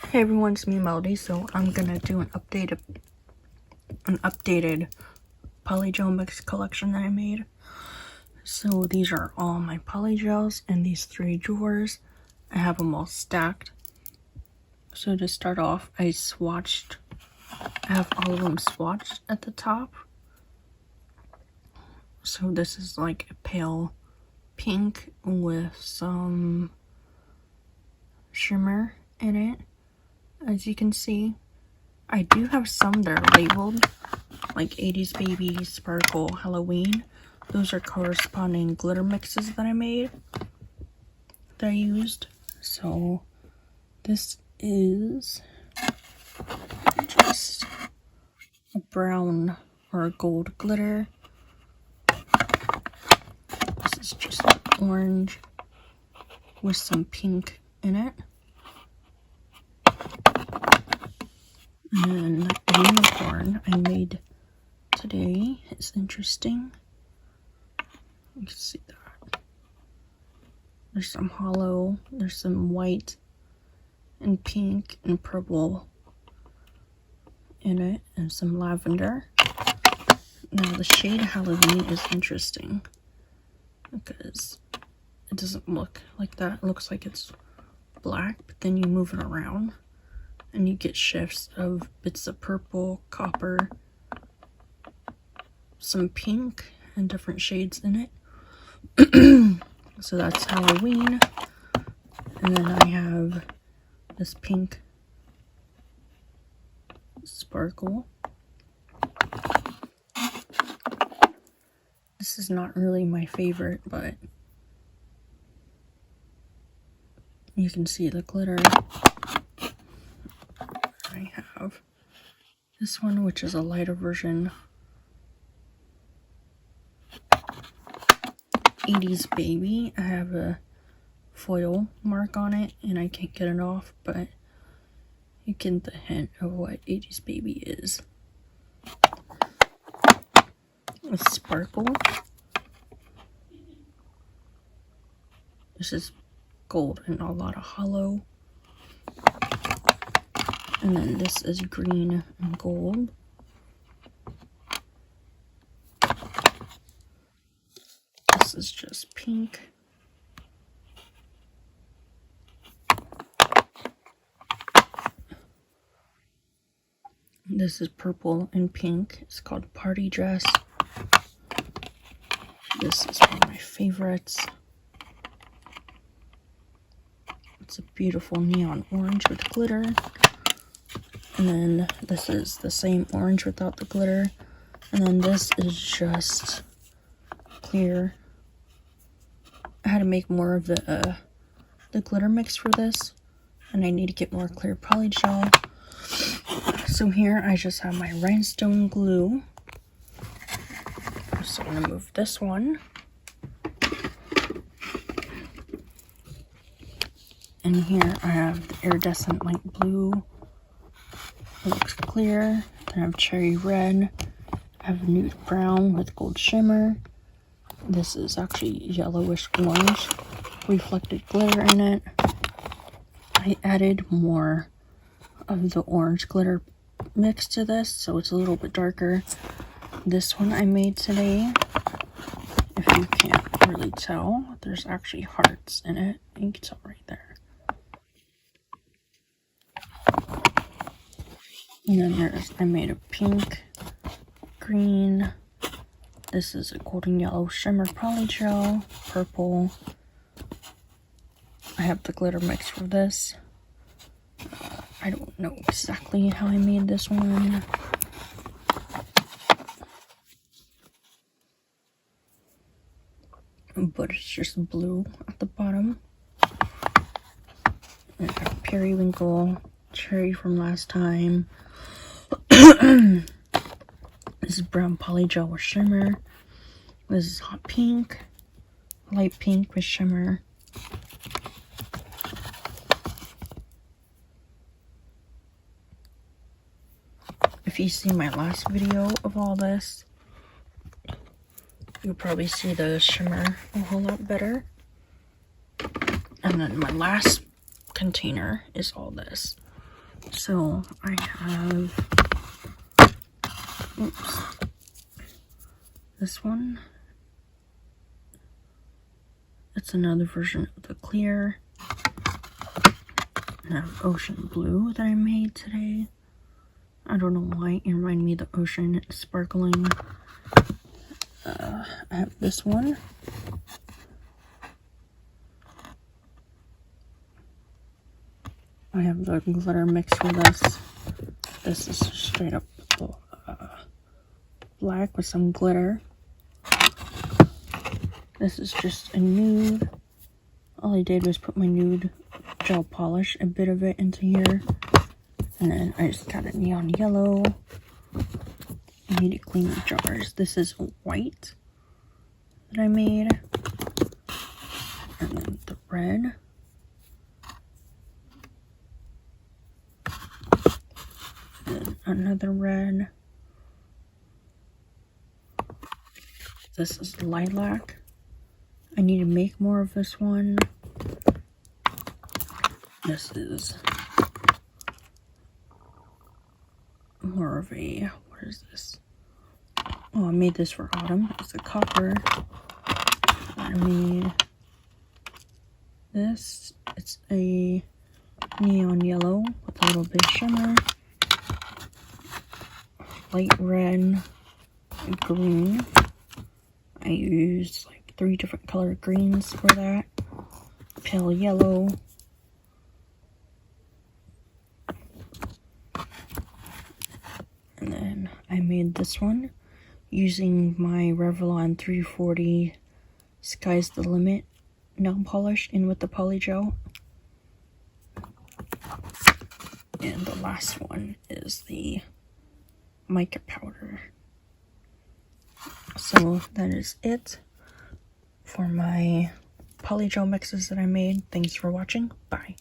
Hey everyone, it's me Melody. So I'm gonna do an updated polygel mix collection that I made. So these are all my polygels in these 3 drawers. I have them all stacked. So to start off, I have all of them swatched at the top. So this is like a pale pink with some shimmer in it. As you can see, I do have some that are labeled, like 80s Baby, Sparkle, Halloween. Those are corresponding glitter mixes that I made, that I used. So this is just a brown or a gold glitter. This is just orange with some pink in it. And then the unicorn I made today is interesting. You can see that. There's some hollow, there's some white and pink and purple in it, and some lavender. Now the shade Halloween is interesting because it doesn't look like that. It looks like it's black, but then you move it around and you get shifts of bits of purple, copper, some pink, and different shades in it. So that's Halloween. And then I have this pink sparkle. This is not really my favorite, but you can see the glitter. I have this one, which is a lighter version. 80s Baby. I have a foil mark on it and I can't get it off, but you get the hint of what 80s Baby is. A sparkle. This is gold and a lot of hollow. And then this is green and gold. This is just pink. This is purple and pink. It's called Party Dress. This is one of my favorites. It's a beautiful neon orange with glitter. And then this is the same orange without the glitter. And then this is just clear. I had to make more of the glitter mix for this, and I need to get more clear polygel. So here I just have my rhinestone glue. So I'm gonna move this one. And here I have the iridescent light blue. It looks clear. Then I have cherry red. I have nude brown with gold shimmer. This is actually yellowish orange, reflected glitter in it. I added more of the orange glitter mix to this, so it's a little bit darker. This one I made today, if you can't really tell, there's actually hearts in it. You can tell right there. And then I made a pink, green. This is a golden yellow shimmer polygel, purple. I have the glitter mix for this. I don't know exactly how I made this one. But it's just blue at the bottom. And I have periwinkle, cherry from last time. This is brown polygel with shimmer. This is hot pink, light pink with shimmer. If you see my last video of all this, you'll probably see the shimmer a whole lot better. And then my last container is all this. So I have, oops, this one. It's another version of the clear. And I have ocean blue that I made today. I don't know why it reminded me of the ocean. It's sparkling. I have this one. I have the glitter mix for this. This is straight up black with some glitter. This is just a nude. All I did was put my nude gel polish, a bit of it into here. And then I just got a neon yellow. I need to clean the jars. This is white that I made. And then the red. And another red. This is lilac. I need to make more of this one. This is more of a, what is this? Oh, I made this for autumn. It's a copper. I made this. It's a neon yellow with a little bit of shimmer. Light red, green. I used like 3 different colored greens for that. Pale yellow. And then I made this one using my Revlon 340 Sky's the Limit nail polish in with the Polygel. And the last one is the mica powder. So that is it for my Polygel mixes that I made. Thanks for watching. Bye.